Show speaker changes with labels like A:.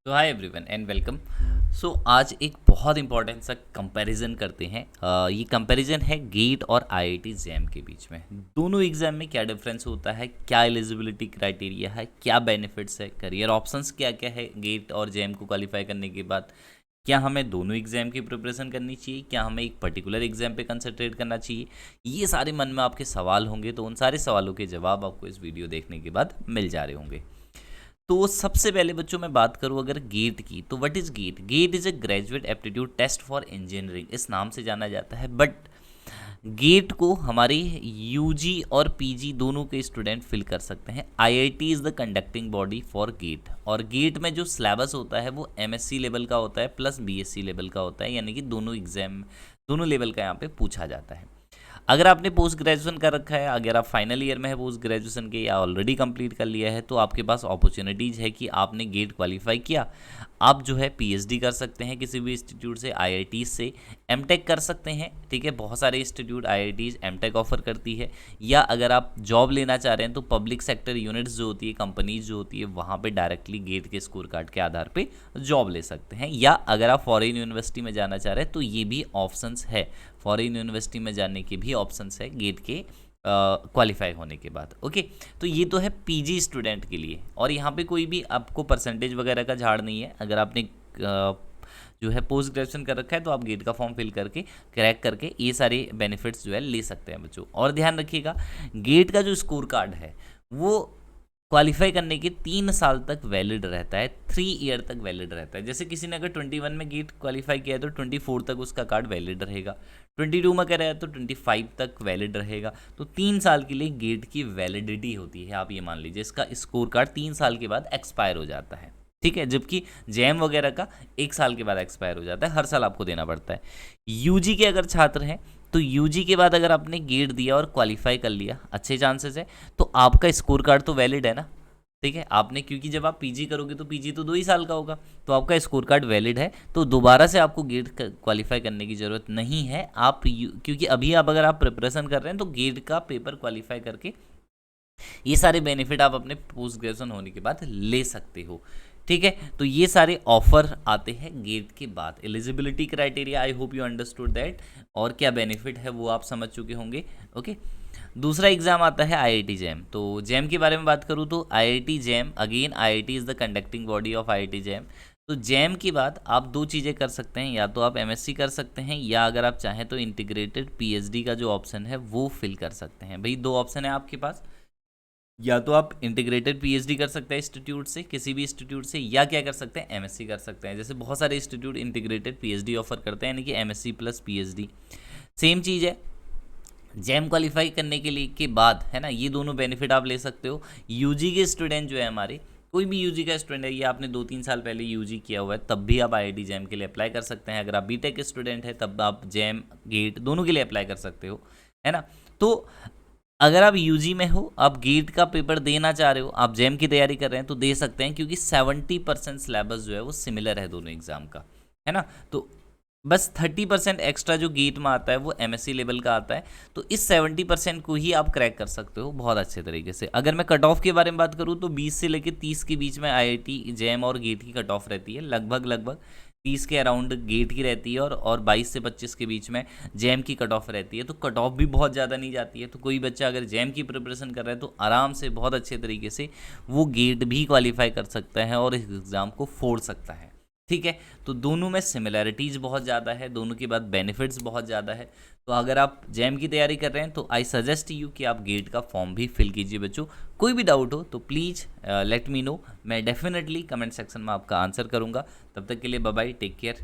A: तो hi everyone and welcome. सो आज एक बहुत इंपॉर्टेंट सा कंपैरिजन करते हैं। ये कंपैरिजन है गेट और आईआईटी जैम के बीच में। दोनों एग्जाम में क्या डिफरेंस होता है, क्या एलिजिबिलिटी क्राइटेरिया है, क्या बेनिफिट्स है, करियर ऑप्शंस क्या क्या है गेट और जैम को क्वालिफाई करने के बाद, क्या हमें दोनों एग्जाम की प्रिपरेशन करनी चाहिए, क्या हमें एक पर्टिकुलर एग्जाम पे कंसंट्रेट करना चाहिए। ये सारे मन में आपके सवाल होंगे, तो उन सारे सवालों के जवाब आपको इस वीडियो देखने के बाद मिल जा रहे होंगे। तो सबसे पहले बच्चों मैं बात करूं अगर गेट की, तो what is GATE? GATE is a graduate aptitude test for engineering, इस नाम से जाना जाता है। बट गेट को हमारे यूजी और पीजी दोनों के स्टूडेंट फिल कर सकते हैं। IIT is the conducting body for GATE, और गेट में जो सिलेबस होता है वो एमएससी लेवल का होता है प्लस बीएससी लेवल का होता है, यानी कि दोनों एग्जाम दोनों लेवल का यहाँ पे पूछा जाता है। अगर आपने पोस्ट ग्रेजुएशन कर रखा है, अगर आप फाइनल ईयर में है पोस्ट ग्रेजुएशन के या ऑलरेडी कंप्लीट कर लिया है, तो आपके पास अपॉर्चुनिटीज़ है कि आपने गेट क्वालिफाई किया, आप जो है पीएचडी कर सकते हैं किसी भी इंस्टीट्यूट से, आईआईटी से एमटेक कर सकते हैं। ठीक है, बहुत सारे इंस्टीट्यूट आईआईटीज एमटेक ऑफर करती है। या अगर आप जॉब लेना चाह रहे हैं तो पब्लिक सेक्टर यूनिट्स जो होती है, कंपनीज जो होती है, वहाँ पे डायरेक्टली गेट के स्कोर कार्ड के आधार पे जॉब ले सकते हैं। या अगर आप फॉरेन यूनिवर्सिटी में जाना चाह रहे हैं तो ये भी ऑप्शंस है, फॉरेन यूनिवर्सिटी में जाने के भी ऑप्शंस है गेट के क्वालिफाई होने के बाद। ओके, तो ये तो है पीजी स्टूडेंट के लिए, और यहाँ पे कोई भी आपको परसेंटेज वगैरह का झाड़ नहीं है। अगर आपने जो है पोस्ट ग्रेजुएशन कर रखा है तो आप गेट का फॉर्म फिल करके क्रैक करके ये सारे बेनिफिट्स जो है ले सकते हैं बच्चों। और ध्यान रखिएगा, गेट का जो स्कोर कार्ड है वो क्वालिफाई करने के 3 साल तक वैलिड रहता है, 3 ईयर तक वैलिड रहता है। जैसे किसी ने अगर 21 में गेट क्वालिफाई किया है तो 24 तक उसका कार्ड वैलिड रहेगा, 22 में कर रहा है तो 25 तक वैलिड रहेगा। तो 3 साल के लिए गेट की वैलिडिटी होती है। आप ये मान लीजिए इसका स्कोर कार्ड 3 साल के बाद एक्सपायर हो जाता है। ठीक है, जबकि जैम वगैरह का 1 साल के बाद एक्सपायर हो जाता है, हर साल आपको देना पड़ता है। यूजी के अगर छात्र हैं तो यूजी के बाद अगर आपने गेट दिया और क्वालिफाई कर लिया, अच्छे चांसेस है तो आपका स्कोर कार्ड तो वैलिड है ना। ठीक है, आपने क्योंकि जब आप पीजी करोगे तो पीजी तो 2 ही साल का होगा, तो आपका स्कोर कार्ड वैलिड है, तो दोबारा से आपको गेट क्वालिफाई करने की ज़रूरत नहीं है। आप क्योंकि अभी आप अगर आप प्रिपरेशन कर रहे हैं तो गेट का पेपर क्वालिफाई करके ये सारे बेनिफिट आप अपने पोस्ट ग्रेजुएशन होने के बाद ले सकते हो। ठीक है, तो ये सारे ऑफर आते हैं गेट के बाद। Eligibility criteria, I hope you understood that, और क्या बेनिफिट है वो आप समझ चुके होंगे। ओके, दूसरा एग्जाम आता है आईआईटी जैम। तो जैम के बारे में बात करूँ तो IIT jam, again IIT is the conducting body of IIT jam. तो जैम के बाद आप दो चीज़ें कर सकते हैं, या तो आप एमएससी कर सकते हैं, या अगर आप चाहें तो इंटीग्रेटेड पीएचडी का जो ऑप्शन है वो फिल कर सकते हैं। भाई दो ऑप्शन है आपके पास, या तो आप इंटीग्रेटेड पीएचडी कर सकते हैं इंस्टीट्यूट से, किसी भी इंस्टीट्यूट से, या क्या कर सकते हैं एमएससी कर सकते हैं। जैसे बहुत सारे इंस्टीट्यूट इंटीग्रेटेड पीएचडी ऑफर करते हैं, यानी कि एमएससी प्लस पीएचडी। सेम चीज़ है जैम क्वालिफाई करने के लिए के बाद, है ना, ये दोनों बेनिफिट आप ले सकते हो। यूजी के स्टूडेंट जो है हमारे, कोई भी यूजी का स्टूडेंट है, ये आपने 2-3 साल पहले यूजी किया हुआ है तब भी आप आईआईटी जैम के लिए अप्लाई कर सकते हैं। अगर आप बीटेक के स्टूडेंट है तब आप जैम गेट दोनों के लिए अप्लाई कर सकते हो, है ना। तो अगर आप यूजी में हो, आप गेट का पेपर देना चाह रहे हो, आप जैम की तैयारी कर रहे हैं तो दे सकते हैं, क्योंकि 70% सिलेबस जो है वो सिमिलर है दोनों एग्जाम का, है ना। तो बस 30% एक्स्ट्रा जो गेट में आता है वो एमएससी लेवल का आता है, तो इस 70% को ही आप क्रैक कर सकते हो बहुत अच्छे तरीके से। अगर मैं कट ऑफ के बारे में बात करूँ तो 20 से लेकर 30 के बीच में आईआईटी जैम और गेट की कट ऑफ रहती है। लगभग 30 के अराउंड गेट की रहती है, और 22 से 25 के बीच में जैम की कट ऑफ रहती है। तो कट ऑफ भी बहुत ज़्यादा नहीं जाती है, तो कोई बच्चा अगर जैम की प्रिपरेशन कर रहा है तो आराम से बहुत अच्छे तरीके से वो गेट भी क्वालिफाई कर सकता है और इस एग्ज़ाम को फोड़ सकता है। ठीक है, तो दोनों में सिमिलैरिटीज़ बहुत ज़्यादा है, दोनों के बाद बेनिफिट्स बहुत ज़्यादा है। तो अगर आप जैम की तैयारी कर रहे हैं तो आई सजेस्ट यू कि आप गेट का फॉर्म भी फिल कीजिए बच्चों। कोई भी डाउट हो तो प्लीज़ लेट मी नो, मैं डेफिनेटली कमेंट सेक्शन में आपका आंसर करूँगा। तब तक के लिए बाय बाय, टेक केयर।